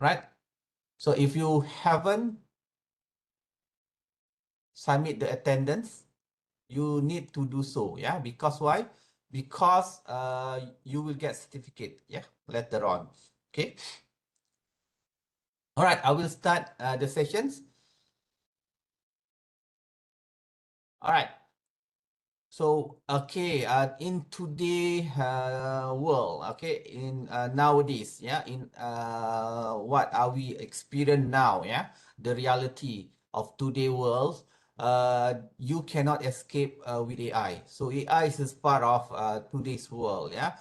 right? So if you haven't submit the attendance, you need to do so, yeah. Because why? Because you will get certificate, yeah, later on. Okay. All right, I will start the sessions. All right. So, okay, in today world, okay, in nowadays, yeah, in what are we experience now, yeah, the reality of today world, you cannot escape with AI. So AI is part of today's world, yeah,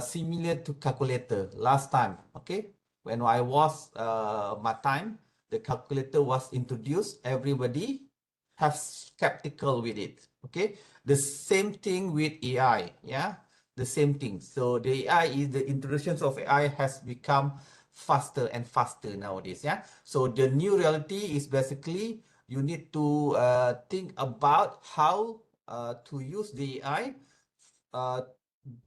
similar to calculator last time, okay, when I was my time, the calculator was introduced, everybody have skeptical with it, okay. The same thing with AI, yeah, the same thing. So the AI is the introductions of AI has become faster and faster nowadays, yeah. So the new reality is basically you need to think about how to use the AI uh,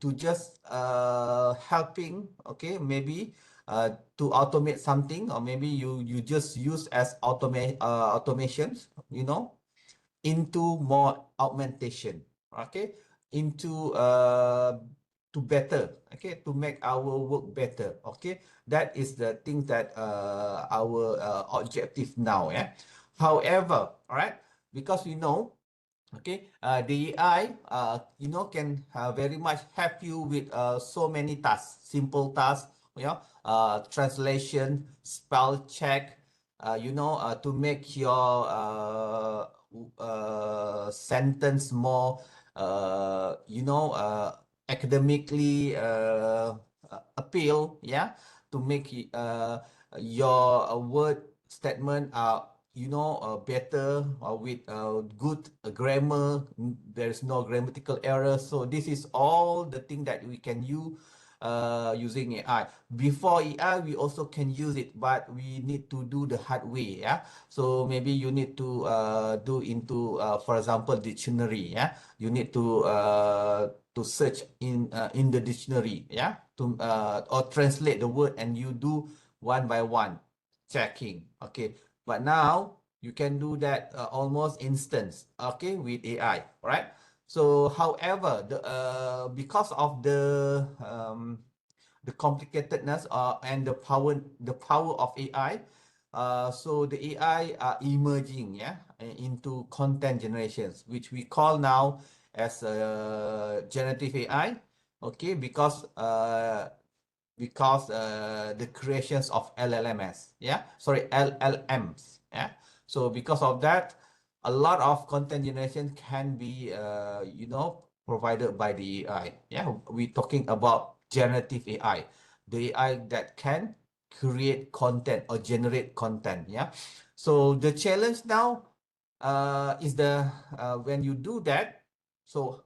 to just helping, okay, maybe to automate something, or maybe you just use as automations, you know, into more augmentation, okay, into to better, okay, to make our work better, okay. That is the thing that our objective now, yeah. However, all right, because we know, okay, the AI, you know, can very much help you with so many tasks, simple tasks, you know, translation, spell check, you know, to make your sentence more, you know, academically appeal, yeah, to make your word statement you know, better with good grammar. There's no grammatical error. So this is all the thing that we can use using AI. Before AI, we also can use it, but we need to do the hard way. Yeah. So maybe you need to do into, for example, dictionary. Yeah. You need to search in the dictionary. Yeah. To or translate the word, and you do one by one checking. Okay. But now you can do that almost instant, okay, with AI, right? So, however, because of the complicatedness and the power of AI, so the AI are emerging, yeah, into content generations, which we call now as generative AI, okay, because the creations of LLMs, yeah, sorry, LLMs, yeah. So because of that, a lot of content generation can be, you know, provided by the AI. Yeah, we're talking about generative AI, the AI that can create content or generate content. Yeah. So the challenge now is when you do that, so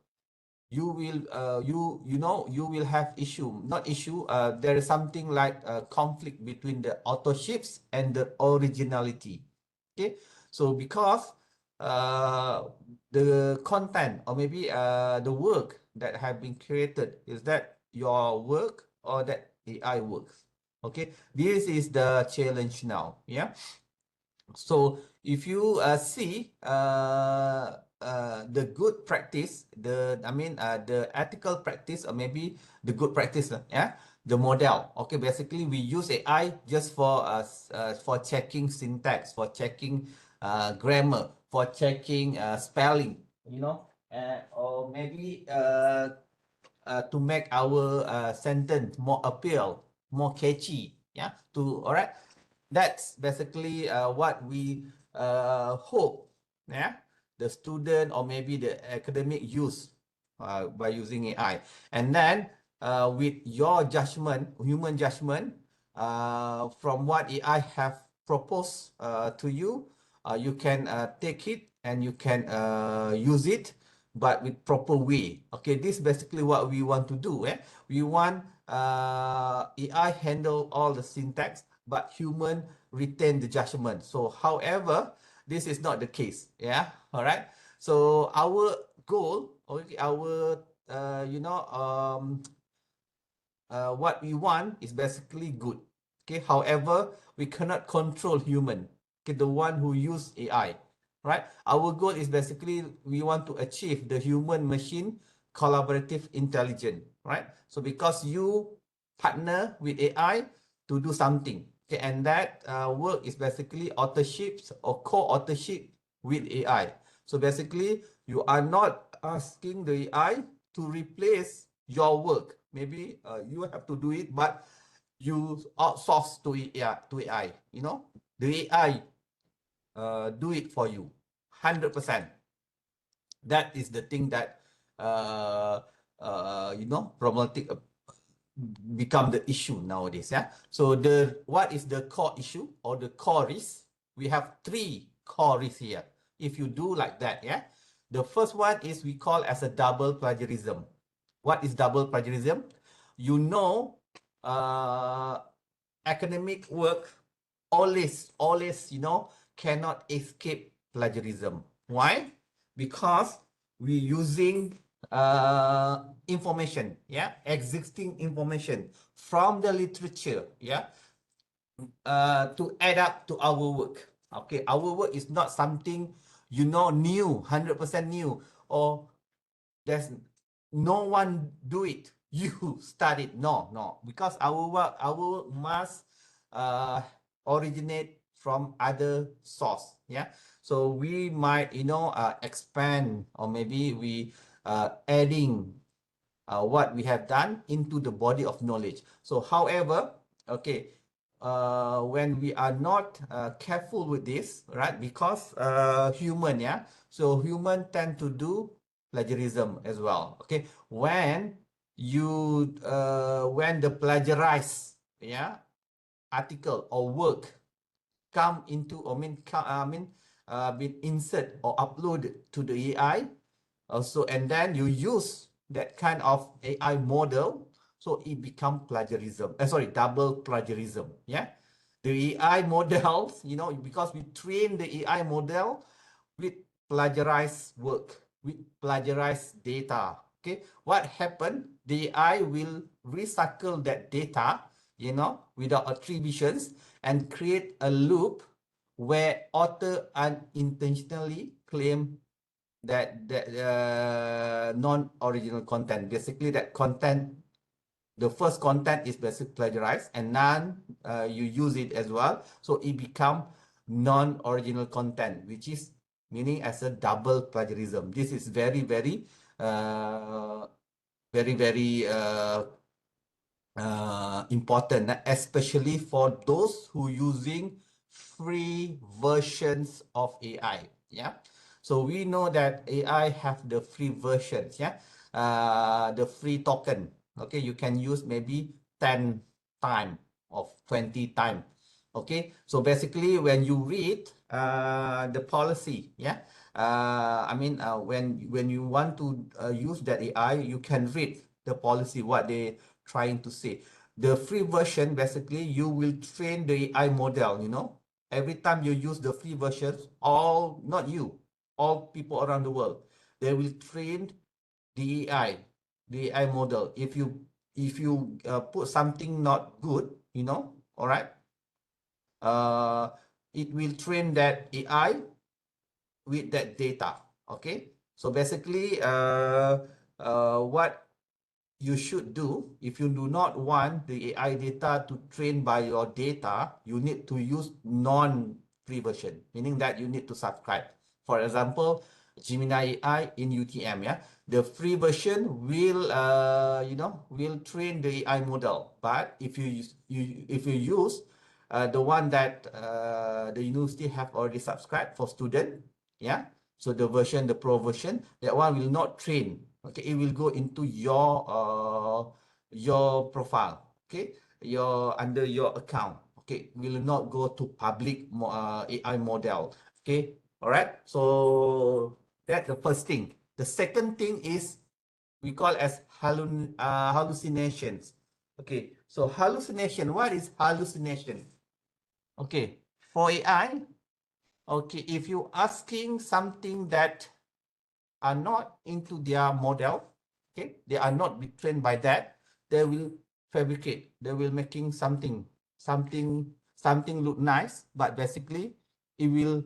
you will you know, you will have issue, not issue, there is something like a conflict between the authorships and the originality, okay. So because uh, the content, or maybe the work that have been created, is that your work or that AI works, okay. This is the challenge now, yeah. So if you see the good practice, the ethical practice, or maybe the good practice, yeah, the model. Okay, basically we use AI just for checking syntax, for checking grammar, for checking spelling, you know, or maybe to make our sentence more appeal, more catchy. Yeah, to all right. That's basically what we hope, yeah, the student or maybe the academic use by using AI. And then with your judgment, human judgment, from what AI have proposed to you, you can take it and you can use it, but with proper way. Okay, this is basically what we want to do. We want AI handle all the syntax, but human retain the judgment. So, however, this is not the case. Yeah, all right. So our goal, okay, our you know, what we want is basically good. Okay, however, we cannot control human, okay, the one who use AI, right? Our goal is basically we want to achieve the human machine collaborative intelligence, right? So because you partner with AI to do something, okay, and that work is basically authorship or co-authorship with AI. So basically, you are not asking the AI to replace your work. Maybe you have to do it, but you outsource to AI. You know, the AI do it for you, 100%. That is the thing that problematic become the issue nowadays. Yeah. So what is the core issue or the core risk? We have 3 core risks here. If you do like that, yeah. The first one is we call as a double plagiarism. What is double plagiarism? You know, academic work always, cannot escape plagiarism. Why? Because we're using information, yeah, existing information from the literature, yeah, to add up to our work. Okay, our work is not something, new, 100% new, or there's no one do it. You start it. No, because our work must uh, originate from other source. Yeah. So we might, expand, or maybe we adding what we have done into the body of knowledge. So, however, okay, when we are not careful with this, right? Because human, yeah. So human tend to do plagiarism as well. Okay, when the plagiarized, yeah, article or work come into, or been insert or uploaded to the AI also, and then you use that kind of AI model, so it become plagiarism. Double plagiarism. Yeah, the AI models, because we train the AI model with plagiarized work, with plagiarized data. Okay, what happened? The AI will recycle that data, without attributions, and create a loop where author unintentionally claim that non-original content. Basically, that content, the first content is basically plagiarized, and none you use it as well, so it become non-original content, which is meaning as a double plagiarism. This is very, very, very, very important, especially for those who using free versions of AI. Yeah. So we know that AI have the free versions. Yeah. The free token. Okay. You can use maybe 10 time of 20 time. Okay. So basically when you read the policy, yeah. When you want to use that AI, you can read the policy, what they trying to say. The free version, basically, you will train the AI model, Every time you use the free versions, not you, all people around the world, they will train the AI model. If you put something not good, all right, it will train that AI with that data. Okay. So basically, what you should do, if you do not want the AI data to train by your data, you need to use non-free version, meaning that you need to subscribe. For example, Gemini AI in UTM, yeah, the free version will, will train the AI model. But if you use the one that the university have already subscribed for student, yeah, so the pro version, that one will not train. Okay, it will go into your profile. Okay, under your account. Okay, will not go to public AI model. Okay, all right. So that's the first thing. The second thing is we call as hallucinations. Okay, so hallucination. What is hallucination? Okay, for AI. Okay, if you asking something that are not into their model, okay, they are not be trained by that, they will fabricate, they will making something something look nice, but basically it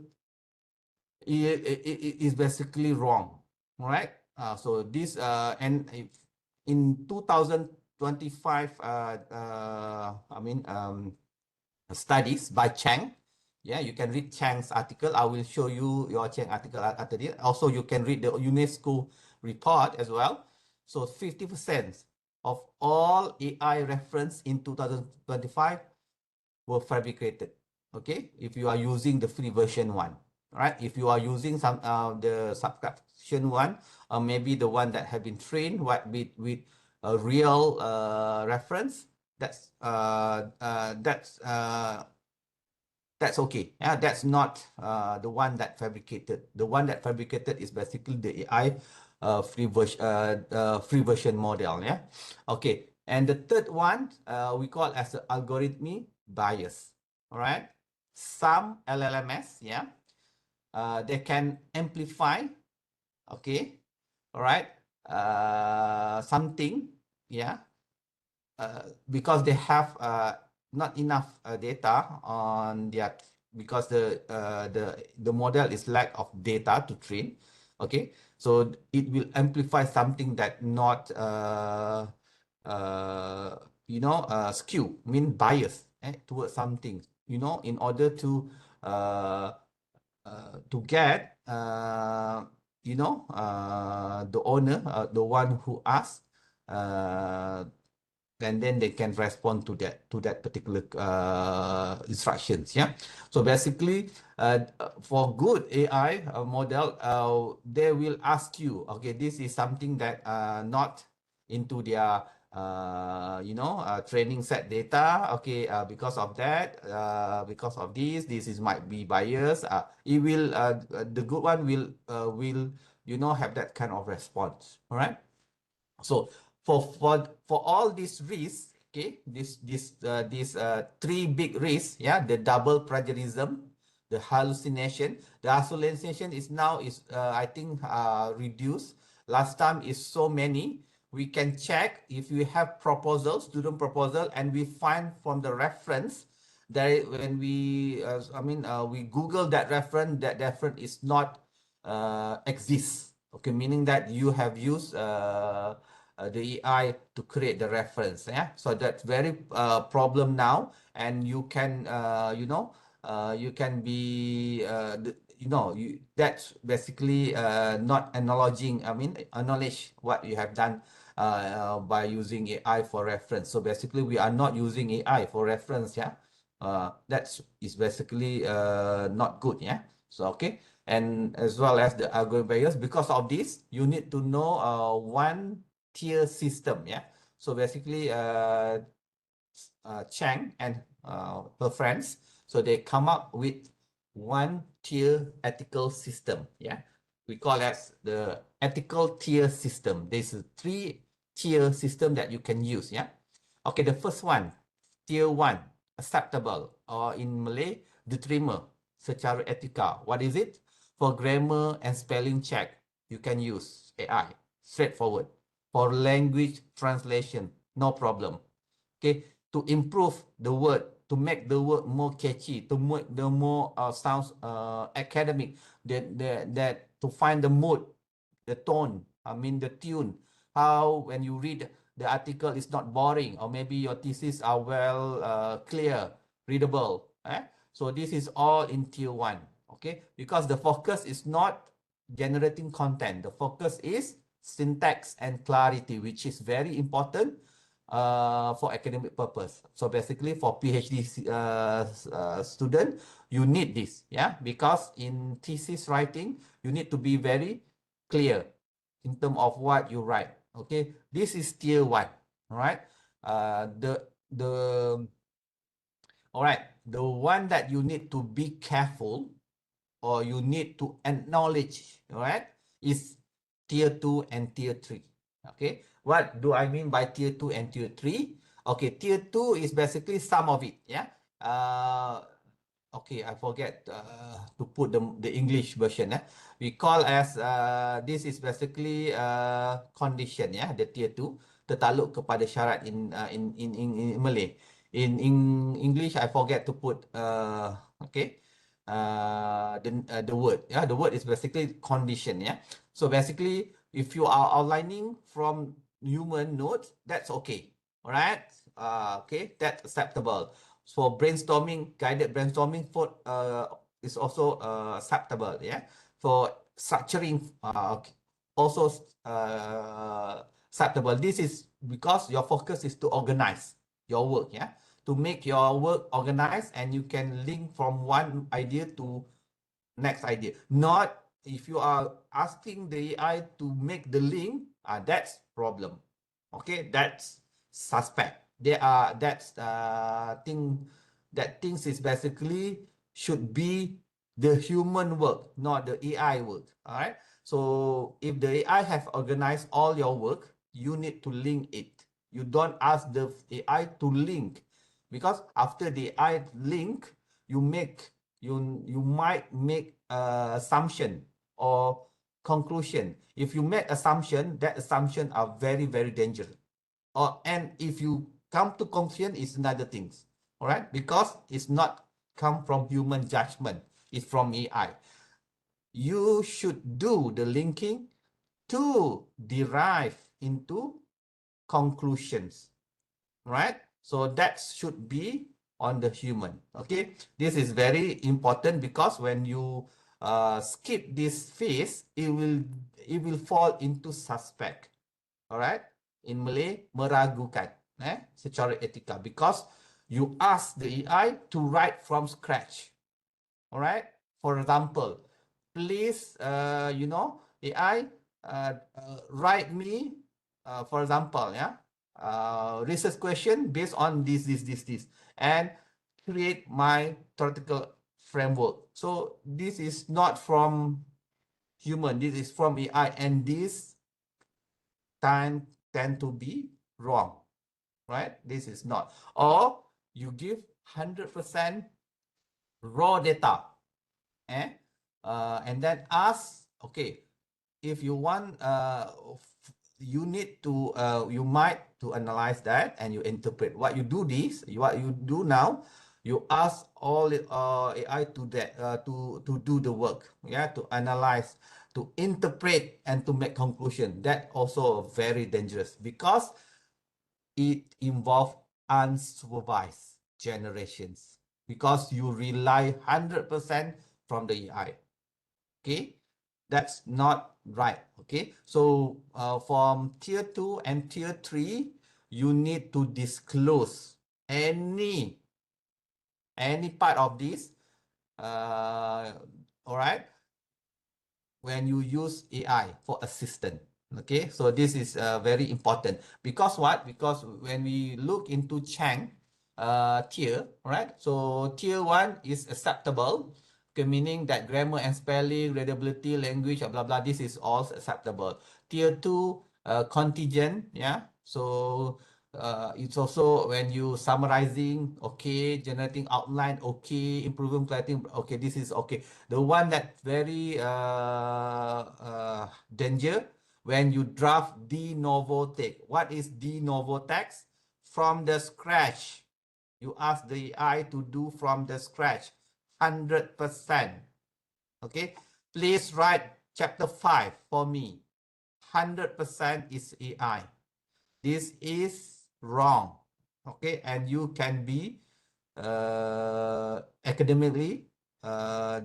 is basically wrong. All right. So this and if in 2025 studies by Chang. Yeah, you can read Chang's article. I will show you your Chang article after this. Also, you can read the UNESCO report as well. So 50% of all AI reference in 2025 were fabricated. Okay, if you are using the free version one, right? If you are using some the subscription one, or maybe the one that have been trained with a real reference, that's that's okay. Yeah, that's not the one that fabricated. The one that fabricated is basically the AI free version model. Yeah. Okay. And the third one we call as the algorithmic bias. All right. Some LLMS, yeah, they can amplify. Okay. All right. Something, yeah, because they have not enough data on their, because the model is lack of data to train. Okay, so it will amplify something that not skew, mean bias towards something, in order to get the owner, the one who asked, and then they can respond to that particular instructions. Yeah. So basically, for good AI model, they will ask you, okay, this is something that not into their training set data. Okay, because of that, because of this is might be bias. It will the good one will have that kind of response. All right. So for all these risks, okay, these three big risks, yeah, the double plagiarism, the hallucination. The hallucination is now I think reduced. Last time is so many. We can check if we have proposal, student proposal, and we find from the reference that when we Google that reference is not exists. Okay, meaning that you have used the AI to create the reference. Yeah, so that's very problem now, and you can you can be that's basically not acknowledging. Acknowledge what you have done by using AI for reference. So basically, we are not using AI for reference. Yeah, that's is basically not good. Yeah. So okay, and as well as the algorithm bias. Because of this, you need to know one tier system. Yeah. So basically, Chang and her friends, so they come up with one tier ethical system. Yeah. We call as the ethical tier system. There's a three tier system that you can use. Yeah. Okay. The first one, tier one, acceptable, or in Malay, diterima secara etika. What is it? For grammar and spelling check, you can use AI. Straightforward. For language translation, no problem. Okay, to improve the word, to make the word more catchy, to make the more sounds academic, that to find the mood, the tone, the tune, how when you read the article is not boring, or maybe your thesis are well clear, readable. So this is all in tier one. Okay, because the focus is not generating content. The focus is syntax and clarity, which is very important for academic purpose. So basically for PhD student, you need this, yeah, because in thesis writing, you need to be very clear in terms of what you write. Okay, this is tier one. All right. The all right, the one that you need to be careful, or you need to acknowledge, all right, is tier 2 and tier 3. Okay, what do I mean by tier 2 and tier 3? Okay, tier 2 is basically some of it. Yeah. Okay, I forget to put the English version. We call as this is basically condition. Yeah, the tier 2 tertakluk kepada syarat in Malay. In English, I forget to put okay the word. Yeah, the word is basically condition. Yeah, so basically, if you are outlining from human notes, that's okay. All right. Okay, that's acceptable. So brainstorming, guided brainstorming for is also acceptable. Yeah. For structuring, okay, also acceptable. This is because your focus is to organize your work, yeah, to make your work organized, and you can link from one idea to next idea. Not if you are asking the AI to make the link, that's problem. Okay, that's suspect. There are that's things is basically should be the human work, not the AI work. All right. So if the AI have organized all your work, you need to link it. You don't ask the AI to link, because after the AI link, you make you might make assumption or conclusion. If you make assumption, that assumption are very, very dangerous. Or and if you come to conclusion, is another things. All right, because it's not come from human judgment, it's from AI. You should do the linking to derive into conclusions, right? So that should be on the human. Okay, this is very important, because when you skip this phase, it will fall into suspect. All right, in Malay, meragukan, secara etika, because you ask the AI to write from scratch. All right, for example, please AI write me for example, yeah, research question based on this, and create my theoretical framework. So this is not from human, this is from AI, and this tend to be wrong, right? This is not. Or you give 100% raw data, and then ask, okay, if you want, you need to, you might to analyze that, and you interpret. What you do what you do now, you ask all AI to that to do the work, yeah, to analyze, to interpret, and to make conclusion. That also very dangerous, because it involves unsupervised generations, because you rely 100% from the AI. Okay, that's not right. Okay, so from tier 2 and tier 3, you need to disclose any part of this, all right, when you use AI for assistant. Okay, so this is very important, because what? Because when we look into Chang tier, right? So tier 1 is acceptable, okay, meaning that grammar and spelling, readability, language, blah blah, this is all acceptable. Tier 2 contingent, yeah. So it's also when you summarizing, okay, generating outline, okay, improving clarity, okay, this is okay. The one that very danger, when you draft de novo text. What is de novo text? From the scratch. You ask the AI to do from the scratch, 100%. Okay, please write chapter 5 for me. 100% is AI. This is wrong. Okay, and you can be academically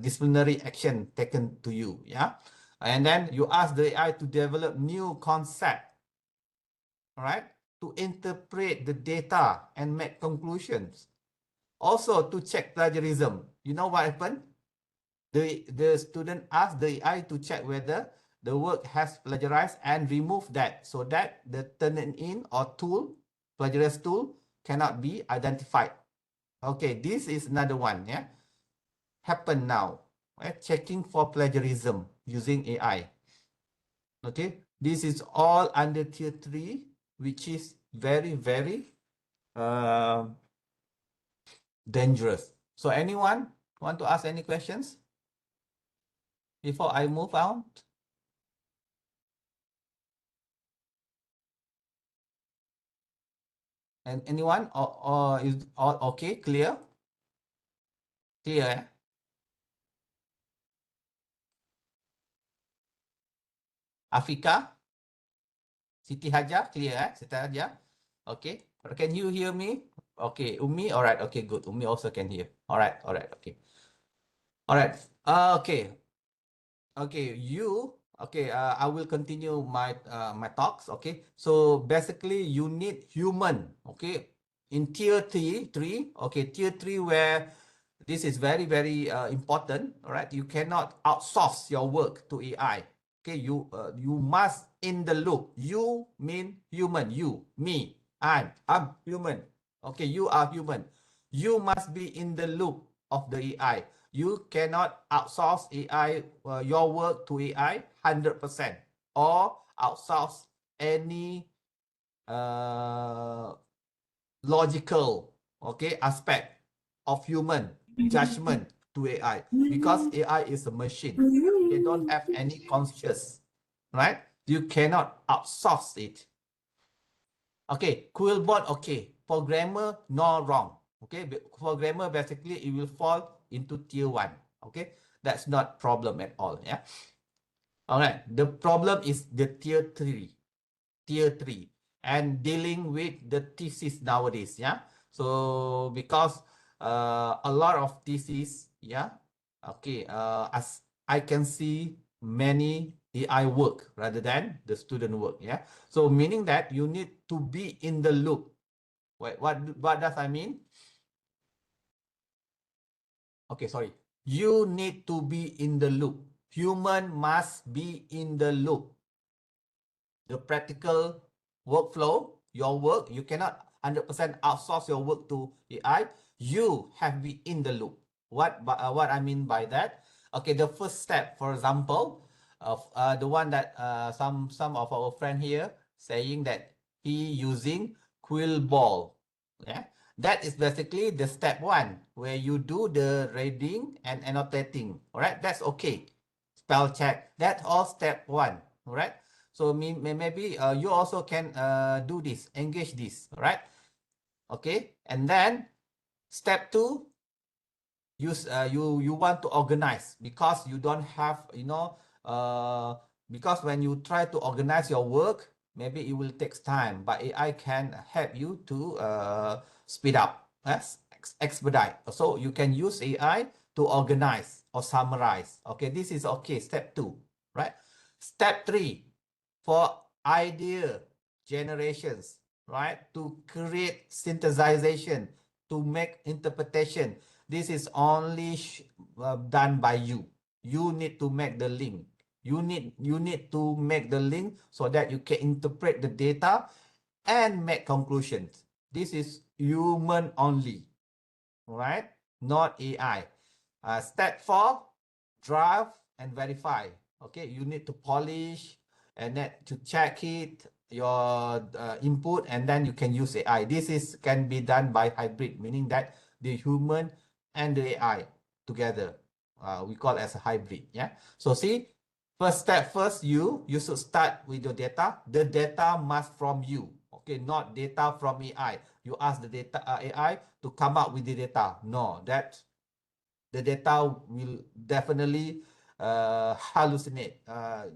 disciplinary action taken to you. Yeah, and then you ask the AI to develop new concept, all right, to interpret the data and make conclusions. Also to check plagiarism. You know what happened? The student asked the AI to check whether the work has plagiarized and remove that, so that the turn-in or tool, plagiarized tool, cannot be identified. Okay, this is another one, yeah, happen now, right? Checking for plagiarism using AI. Okay, this is all under tier 3, which is very, very dangerous. So anyone want to ask any questions before I move out? And anyone or is all okay? Clear? Clear, eh? Afika, Siti Hajar, clear, eh? Siti Hajar. Okay. Can you hear me? Okay. Umi, all right. Okay, good. Umi also can hear. All right. All right. Okay. All right. Okay. Okay, I will continue my talks. Okay, so basically you need human. Okay, in tier 3. Okay, tier 3 where this is very important. All right, you cannot outsource your work to AI. Okay, you must in the loop. You mean human. You, me, I'm human. Okay, you are human. You must be in the loop of the AI. You cannot outsource AI, your work to AI 100% or outsource any uh, logical, okay, aspect of human judgment to AI because AI is a machine. They don't have any conscious, right? You cannot outsource it. Okay, Quillbot, okay. Programmer, no wrong. Okay, programmer basically it will fall into tier 1. Okay, that's not problem at all. Yeah. All right. The problem is the tier 3, and dealing with the thesis nowadays. Yeah. So because a lot of thesis, yeah. Okay. As I can see many AI work rather than the student work. Yeah. So meaning that you need to be in the loop. Wait, what does I mean? Okay, sorry. You need to be in the loop. Human must be in the loop. The practical workflow, your work, you cannot 100% outsource your work to AI. You have to be in the loop. What I mean by that? Okay, the first step, for example, of the one that some of our friend here saying that he using Quillball. Yeah, that is basically the step 1 where you do the reading and annotating. All right, that's okay. Spell check. That's all step 1. All right. So maybe you also can do this, engage this, right? Okay, and then step 2, you want to organize because you don't have because when you try to organize your work, maybe it will take time, but AI can help you to speed up, yes, expedite. So you can use AI to organize or summarize. Okay, this is okay. Step 2, right? Step 3 for idea generations, right? To create synthesization, to make interpretation. This is only done by you. You need to make the link. You need to make the link so that you can interpret the data and make conclusions. This is human only, right? Not AI. Step 4, draft and verify. Okay, you need to polish and then to check it, your input, and then you can use AI. This is can be done by hybrid, meaning that the human and the AI together. We call as a hybrid. Yeah. So see, first you should start with your data. The data must from you. Okay, not data from AI. You ask the data AI to come up with the data. No, that the data will definitely hallucinate.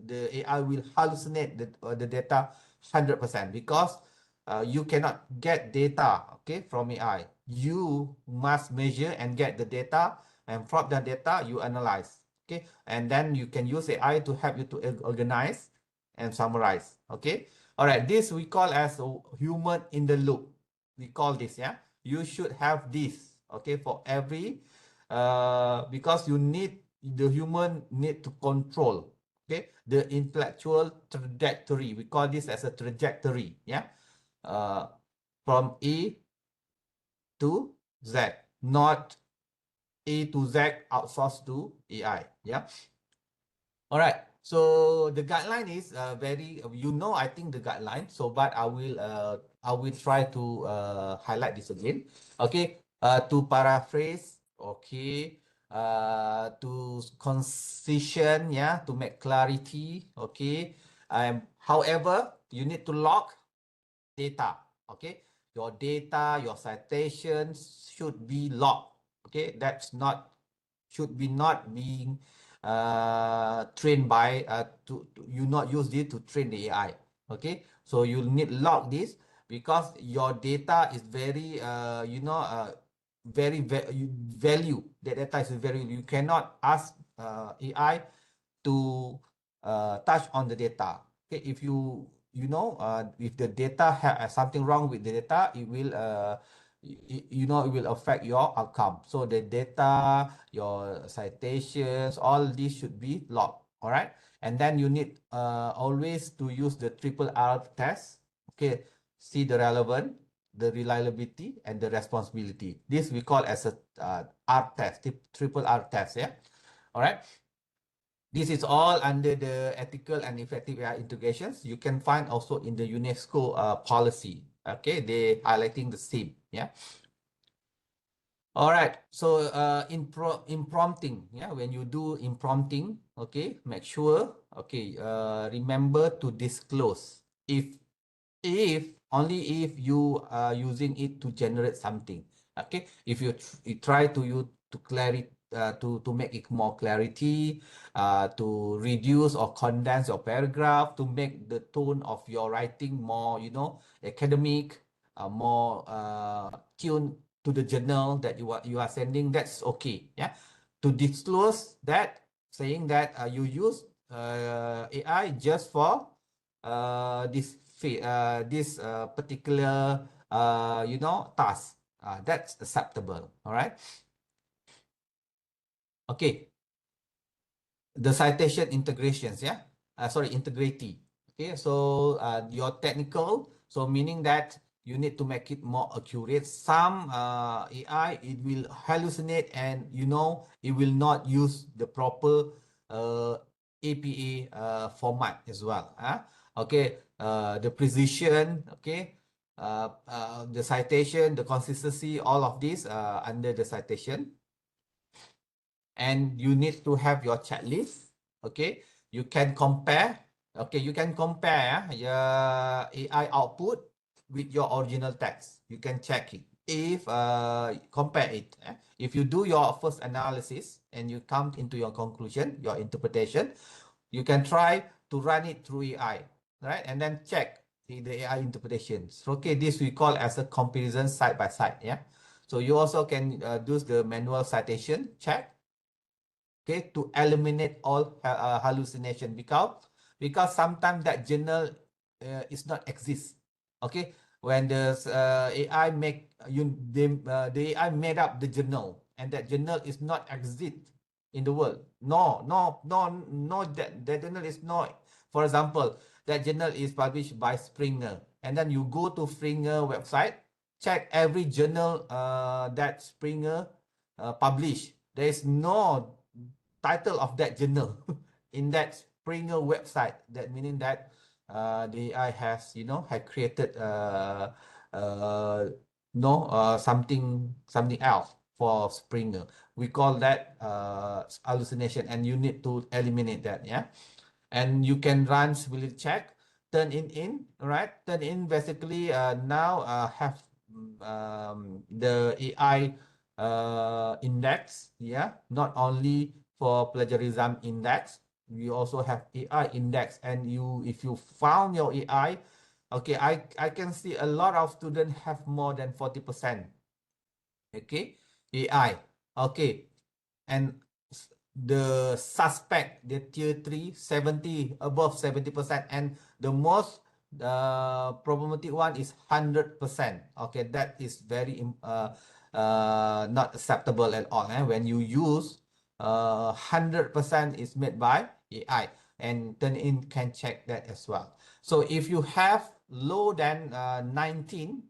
The AI will hallucinate the data 100% because you cannot get data, okay, from AI. You must measure and get the data, and from the data you analyze, okay, and then you can use AI to help you to organize and summarize. Okay, all right. This we call as a human in the loop. We call this, yeah. You should have this, okay, for every because you need the human need to control, okay, the intellectual trajectory. We call this as a trajectory, yeah, uh, from A to Z, not A to Z outsourced to AI, yeah. All right. So the guideline is very, I think the guideline. So, but I will try to highlight this again. Okay. To paraphrase. Okay. To concision. Yeah. To make clarity. Okay. However, you need to log data. Okay. your data, your citations should be logged. Okay, that's not should be not being trained by you not use it to train the AI. Okay, so you need log this because your data is very very value. The data is very, you cannot ask AI to touch on the data. Okay, if if the data has something wrong with the data, it will it will affect your outcome. So the data, your citations, all these should be logged. All right, and then you need always to use the triple R test. Okay, see the relevant, the reliability, and the responsibility. This we call as a R test, triple R test. Yeah. All right. This is all under the ethical and effective AI integrations. You can find also in the UNESCO policy. Okay, they highlighting the same. Yeah. All right. So in prompting, yeah, when you do in prompting, okay, make sure, okay, remember to disclose if only if you are using it to generate something. Okay, if you try to use to clarity to make it more clarity, to reduce or condense your paragraph, to make the tone of your writing more, academic, more tuned to the journal that you are sending. That's okay. Yeah, to disclose that, saying that you use AI just for this particular task, that's acceptable. All right. Okay, the citation integrations, yeah, sorry, integrity. Okay, so your technical, so meaning that you need to make it more accurate. Some AI, it will hallucinate, and it will not use the proper APA format as well. Okay, the precision, okay, the citation, the consistency, all of these under the citation. And you need to have your checklist. Okay, you can compare. Okay, you can compare your AI output with your original text. You can check it. If compare it, if you do your first analysis and you come into your conclusion, your interpretation, you can try to run it through AI, right? And then check the AI interpretations. Okay, this we call as a comparison side by side. Yeah. So you also can do the manual citation check, okay, to eliminate all hallucination, because sometimes that journal is not exist. Okay, when the AI make the AI made up the journal, and that journal is not exist in the world. No, that journal is not. For example, that journal is published by Springer, and then you go to Springer website, check every journal that Springer publish. There is no title of that journal in that Springer website. That meaning that the AI has had created something else for Springer. We call that hallucination, and you need to eliminate that. Yeah, and you can run stability check, right? Turn in basically now have the AI index. Yeah, not only for plagiarism index, we also have AI index. And if you found your AI, okay, I can see a lot of students have more than 40%. Okay, AI. Okay, and the suspect, the tier 3, 70, above 70%, and the most problematic one is 100%. Okay, that is very not acceptable at all. When you use 100% is made by AI, and Turnitin can check that as well. So if you have low than 19,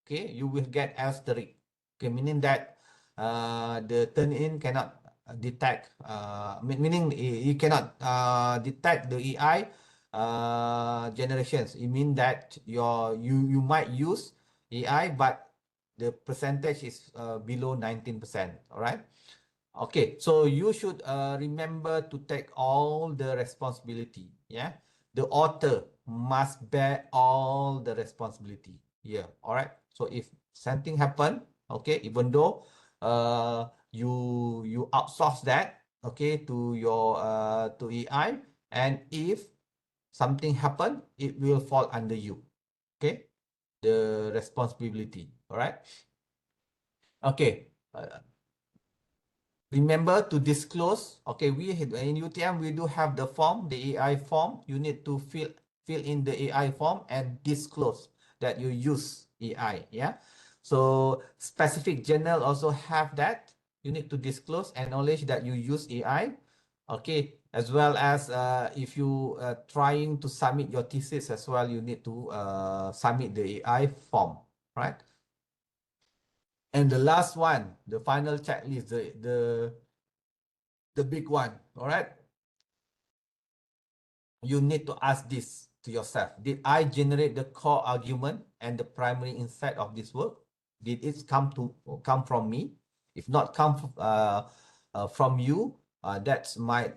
okay, you will get asterisk. Okay, meaning that the Turnitin cannot detect, meaning you cannot detect the AI generations. It means that you might use AI, but the percentage is below 19%. All right. Okay, so you should remember to take all the responsibility. Yeah, the author must bear all the responsibility. Yeah, all right. So if something happen, okay, even though you outsource that, okay, to your to AI, and if something happen, it will fall under you, okay, the responsibility. All right. Okay. Remember to disclose. Okay, we in UTM we do have the form, the AI form. You need to fill in the AI form and disclose that you use AI. Yeah. So specific journal also have that. You need to disclose, acknowledge that you use AI. Okay, as well as if you trying to submit your thesis as well, you need to submit the AI form, right? And the last one, the final checklist, the big one, all right? You need to ask this to yourself. Did I generate the core argument and the primary insight of this work? Did it come from me? If not from you, that might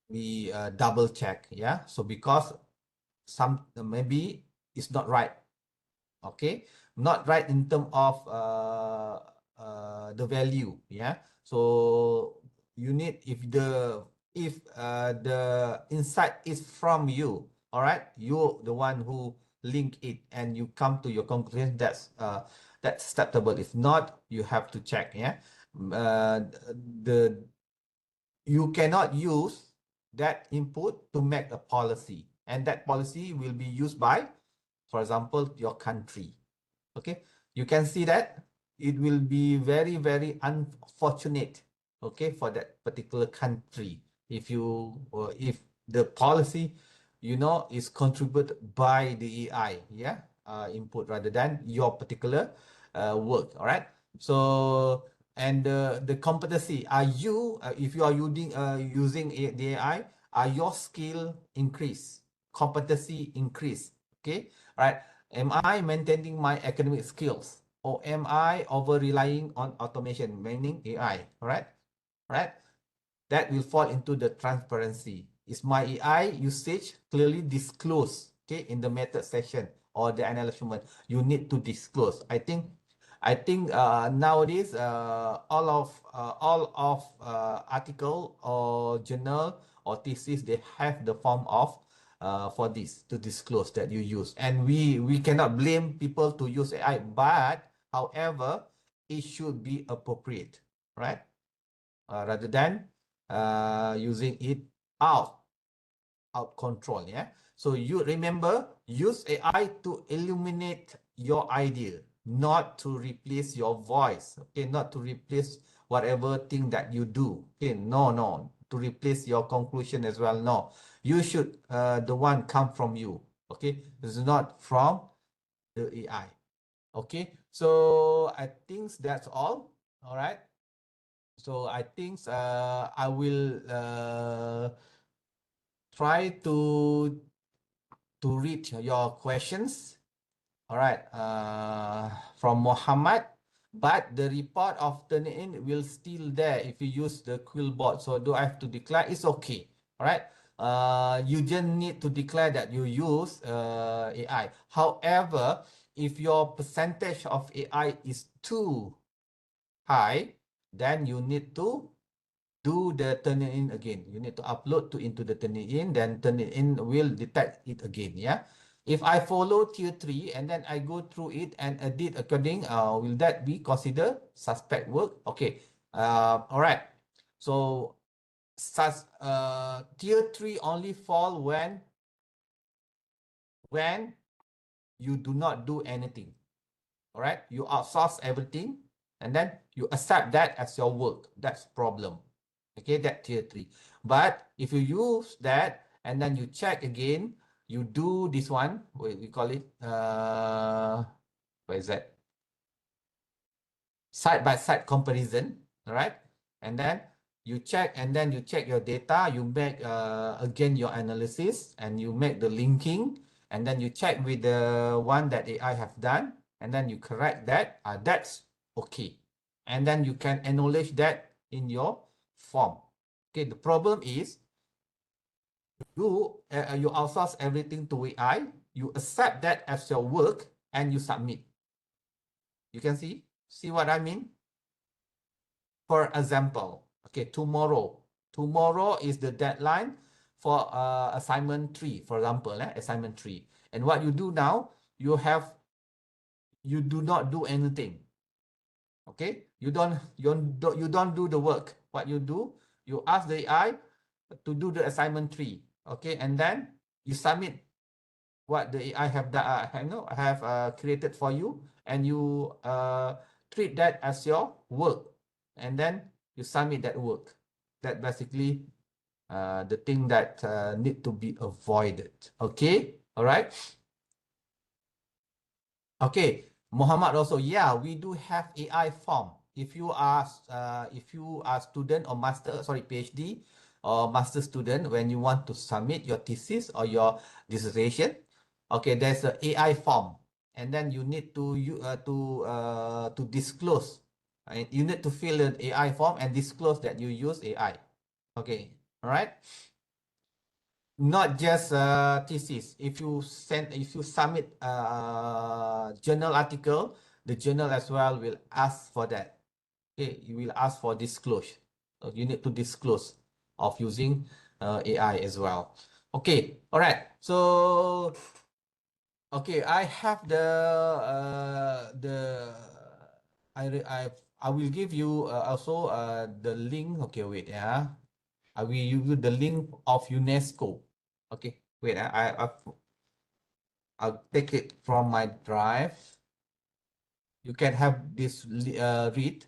be double check. Yeah. So because maybe it's not right. Okay, not right in terms of the value. Yeah. So you need if the insight is from you, all right, you're the one who link it and you come to your conclusion, that's acceptable. If not, you have to check. Yeah. The You cannot use that input to make a policy, and that policy will be used by, for example, your country. Okay, you can see that it will be very, very unfortunate, okay, for that particular country if if the policy, is contributed by the AI, yeah, input rather than your particular work. All right. So, and the competency, are you if you are using the AI, are your skill increase, competency increase? Okay. All right. Am I maintaining my academic skills, or am I over relying on automation, meaning AI? All right. All right. That will fall into the transparency. Is my AI usage clearly disclosed, okay, in the method section or the analysis? You need to disclose. I think nowadays all of article or journal or thesis, they have the form of for this to disclose that you use, and we cannot blame people to use AI, but however, it should be appropriate, right? Rather than using it out control. Yeah. So you remember, use AI to illuminate your idea, not to replace your voice. Okay, not to replace whatever thing that you do. Okay, no, to replace your conclusion as well. No, you should the one come from you. Okay, it's not from the AI. Okay, so I think that's all. All right. So I think I will try to read your questions. All right, from Muhammad. But the report of Turnitin will still there if you use the Quillbot. So do I have to declare? It's okay. All right. You just need to declare that you use AI. However, if your percentage of AI is too high, then you need to do the Turnitin again. You need to upload into the Turnitin, then Turnitin will detect it again. Yeah. If I follow tier 3 and then I go through it and edit according, will that be considered suspect work? Okay. All right. So tier 3 only fall when you do not do anything. All right. You outsource everything and then you accept that as your work. That's problem. Okay, that tier 3. But if you use that and then you check again, you do this one, we call it what is that, side by side comparison. All right, and then you check your data, you make again your analysis, and you make the linking, and then you check with the one that AI have done, and then you correct that. That's okay, and then you can acknowledge that in your form. Okay, the problem is you outsource everything to AI, you accept that as your work, and you submit. You can see what I mean? For example, okay, tomorrow is the deadline for assignment 3, for example, assignment 3. And what you do now, you do not do anything. Okay, you don't do the work. What you do, you ask the AI to do the assignment 3. Okay, and then you submit what the AI have created for you, and you treat that as your work, and then you submit that work. That basically the thing that need to be avoided. Okay, all right. Okay, Muhammad also, yeah, we do have AI form. If you are student or PhD or master student, when you want to submit your thesis or your dissertation, okay, there's a AI form, and then you need to disclose. You need to fill an AI form and disclose that you use AI. Okay, all right. Not just thesis. If you submit journal article, the journal as well will ask for that. Okay, you will ask for disclosure. So you need to disclose of using AI as well. Okay, all right. So okay, I have I will give you also the link. Okay, wait, yeah. I will give you the link of UNESCO. Okay, wait, I'll take it from my drive. You can have this read.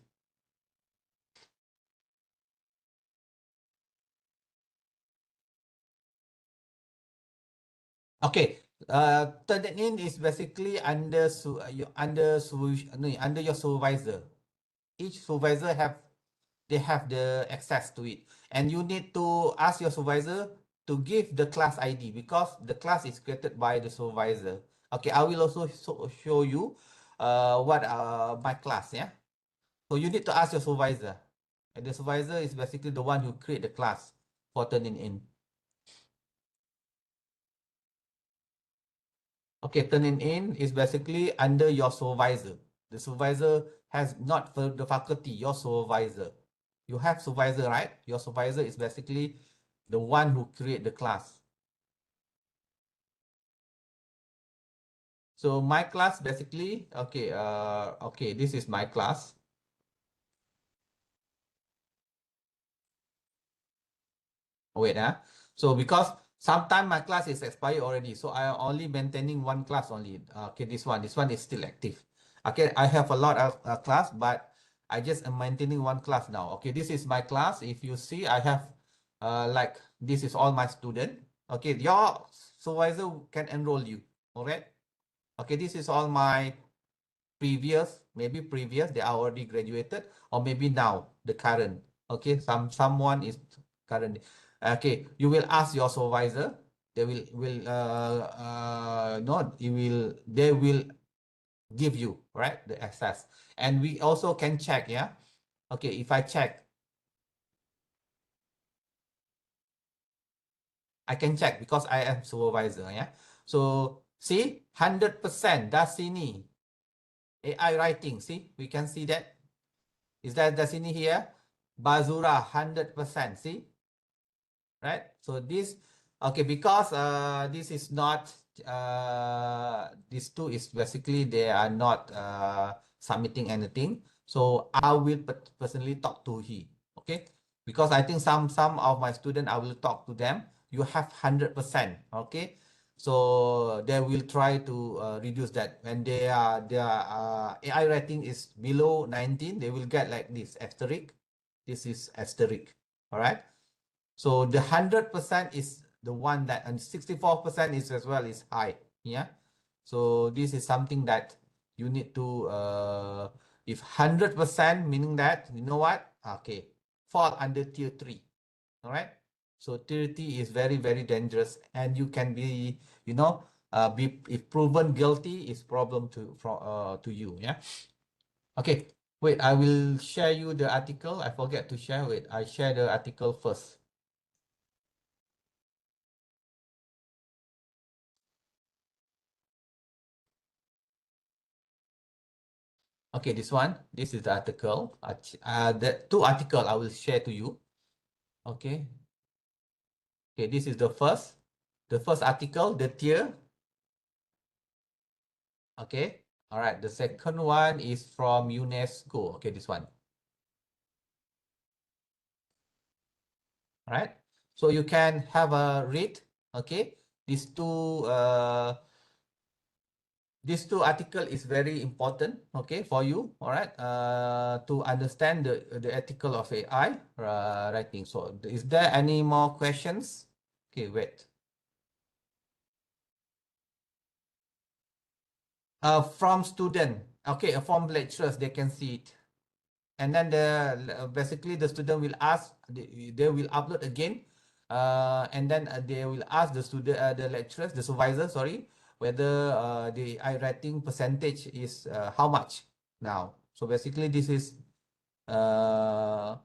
Okay, Turnitin is basically under under your supervisor. Each supervisor have the access to it, and you need to ask your supervisor to give the class ID, because the class is created by the supervisor. Okay, I will also show you what my class, yeah. So you need to ask your supervisor, and the supervisor is basically the one who create the class for Turnitin. Okay, Turnitin is basically under your supervisor. The supervisor has not for the faculty, your supervisor. You have supervisor, right? Your supervisor is basically the one who create the class. So my class basically, okay, okay, this is my class. Wait, so because sometimes my class is expired already, so I am only maintaining one class only. Okay, this one is still active. Okay, I have a lot of class, but I just am maintaining one class now. Okay, this is my class. If you see, I have like this is all my student. Okay, your supervisor can enroll you. All right. Okay, this is all my maybe previous, they are already graduated, or maybe now the current. Okay, someone is current. Okay, you will ask your supervisor. They will no, they will give you, right, the access. And we also can check, yeah. Okay, if I check, I can check because I am supervisor, yeah. So see, 100% Dasini AI writing. See, we can see that. Is that Dasini here? Bazura 100%. See, right? So this, okay, because this is not these two is basically they are not submitting anything. So I will personally talk to he. Okay, because I think some of my student I will talk to them. You have 100%. Okay. So they will try to reduce that. When their AI rating is below 19, they will get like this asterisk. This is asterisk. All right. So the 100% is the one that, and 64% is as well is high. Yeah. So this is something that you need to if 100%, meaning that, you know what? Okay, fall under tier 3. All right. So tier 3 is very, very dangerous, and you can be, be, if proven guilty, is problem to you. Yeah. Okay. Wait, I will share you the article. I forget to share it. I share the article first. Okay, this one, this is the article. The two article I will share to you. Okay. Okay, this is the first article, the tier. Okay. All right. The second one is from UNESCO. Okay, this one. All right. So you can have a read. Okay. These two article is very important, okay, for you, all right, to understand the ethical of AI writing. So is there any more questions? Okay, wait. From student, okay, from lecturers, they can see it. And then basically the student will ask, they will upload again, and then they will ask the student, the lecturers, the supervisor, sorry, whether the I writing percentage is how much now. So basically this is your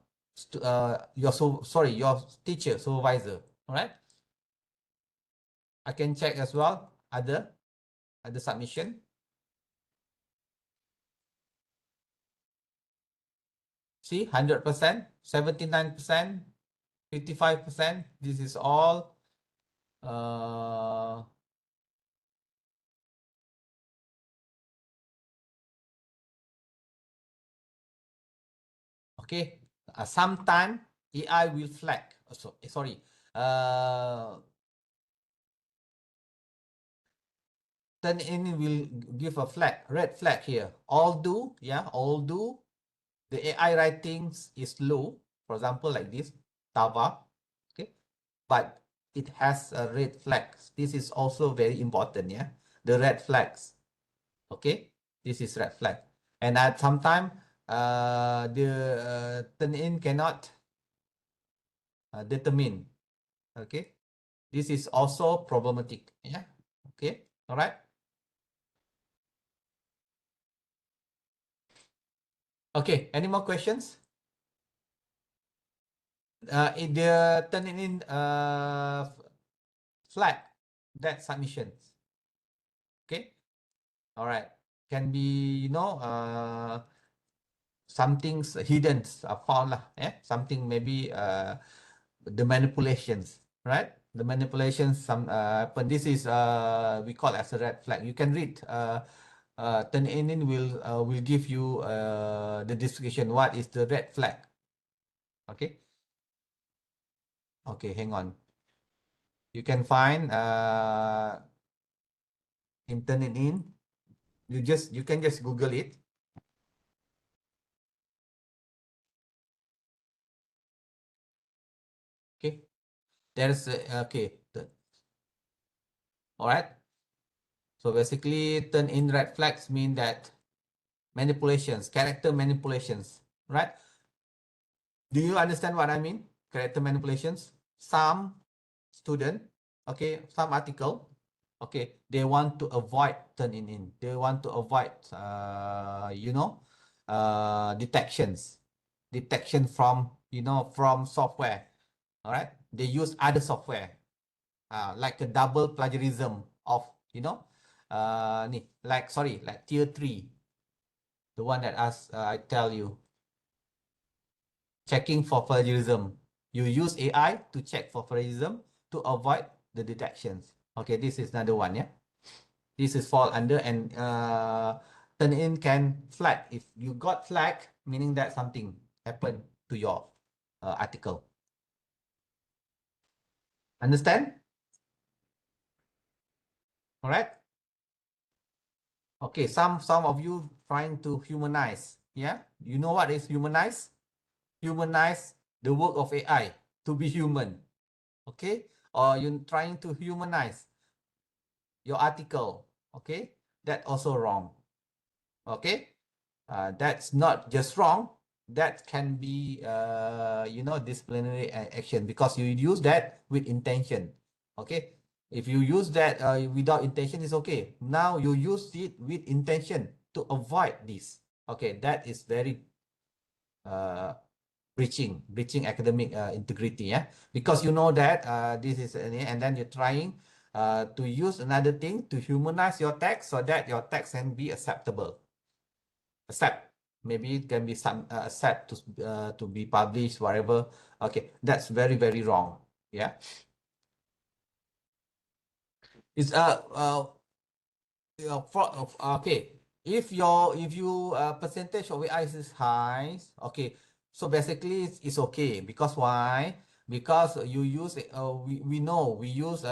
teacher, supervisor, all right? I can check as well other submission. See, 100%, 79%, 55%. This is all okay. Sometime AI will flag. Sorry. Turn in will give a flag, red flag here. Although the AI writings is low, for example, like this, Tava, okay, but it has a red flags. This is also very important, yeah. The red flags, okay. This is red flag, and at some time, the turn-in cannot determine, okay. This is also problematic, yeah. Okay, all right. Okay, any more questions? In the turn-in flag, that submissions. Okay, all right. Can be, something's hidden are found lah. Something maybe the manipulations, right? The manipulations some happen. This is we call as a red flag. You can read. Turn-in will give you the description. What is the red flag? Okay. Okay, hang on. You can find in Turn-in. You can just Google it. Okay. There's okay. All right. So basically, turn-in red flags mean that manipulations, character manipulations, right? Do you understand what I mean? Character manipulations. Some student, okay, some article, okay, they want to avoid turn-in. They want to avoid, detection from, from software. All right. They use other software, like a double plagiarism of, like tier 3, the one that I tell you, checking for plagiarism. You use AI to check for plagiarism to avoid the detections. Okay, this is another one, yeah. This is fall under, and turn-in can flag. If you got flag, meaning that something happened to your article. Understand? All right. Okay, some of you trying to humanize. Yeah, you know what is humanize? Humanize the work of AI to be human. Okay, or you're trying to humanize your article. Okay, that also wrong. Okay, that's not just wrong. That can be disciplinary action, because you use that with intention. Okay, if you use that without intention, it's okay. Now you use it with intention to avoid this. Okay, that is very breaching academic integrity, yeah, because you know that this is and then you're trying to use another thing to humanize your text so that your text can be acceptable. accept. Maybe it can be some accept to be published, whatever. Okay, that's very, very wrong. Yeah. It's okay. If you percentage of AI is high, okay. So basically it's okay because why? Because you use we know we use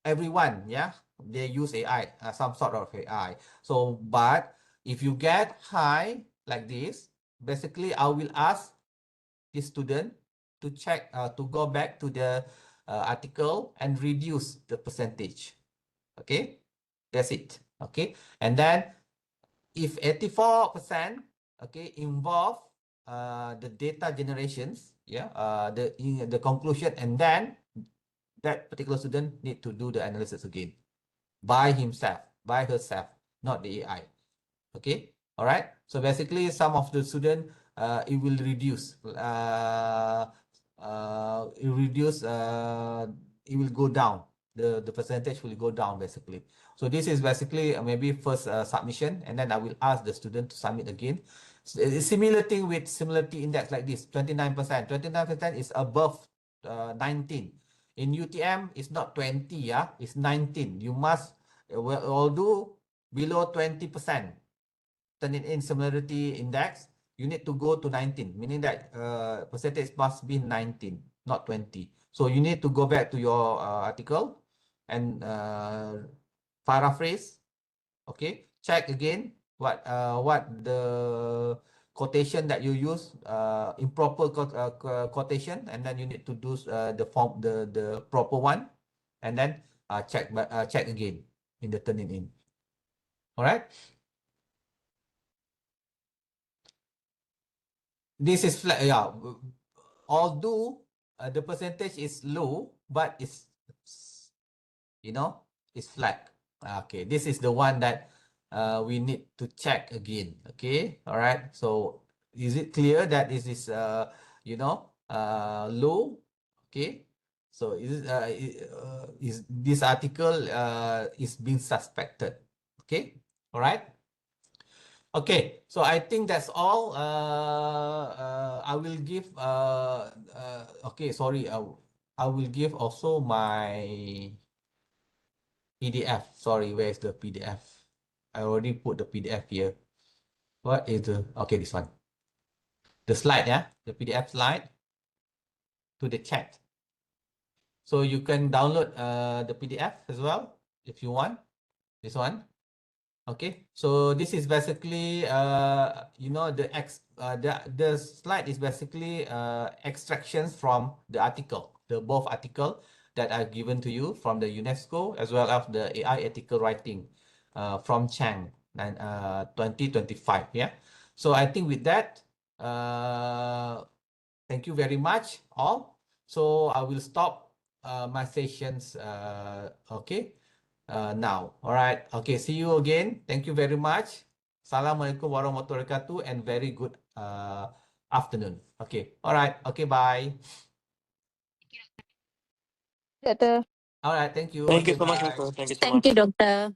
everyone, yeah, they use AI, some sort of AI. So but if you get high like this, basically I will ask the student to check to go back to the article and reduce the percentage. Okay, that's it. Okay, and then if 84% okay involve the data generations, yeah, the conclusion, and then that particular student need to do the analysis again by himself, by herself, not the AI. Okay, all right. So basically, some of the student it will reduce. It will go down. The percentage will go down basically. So this is basically maybe first submission, and then I will ask the student to submit again. Similar thing with similarity index like this, 29%. 29% is above 19. In UTM, it's not 20, yeah, it's 19. You must, although below 20%, turn it in similarity index, you need to go to 19, meaning that percentage must be 19, not 20. So you need to go back to your article and paraphrase, okay, check again what the quotation that you use, improper quotation, and then you need to do the proper one, and then check again in the turn it in. All right. This is flat, yeah. Although the percentage is low, but it's, it's flat. Okay, this is the one that we need to check again. Okay, all right. So is it clear that this is low? Okay, so is this article is being suspected? Okay, all right. Okay, so I think that's all. I will give. Okay, sorry. I will give also my PDF. Sorry, where's the PDF? I already put the PDF here. What is the? Okay, this one. The slide, yeah, the PDF slide to the chat. So you can download the PDF as well if you want. This one. Okay, so this is basically the slide is basically extractions from the article, the both article that are given to you from the UNESCO as well as the AI ethical writing from Chang 2025. Yeah, so I think with that, thank you very much all. So I will stop my sessions. Okay. Now. All right. Okay. See you again. Thank you very much. Assalamualaikum warahmatullahi wabarakatuh and very good afternoon. Okay. All right. Okay. Bye. Doctor. All right. Thank you. Thank you Okay. so much, Bye. Doctor. Thank you so Thank much. you, Doctor.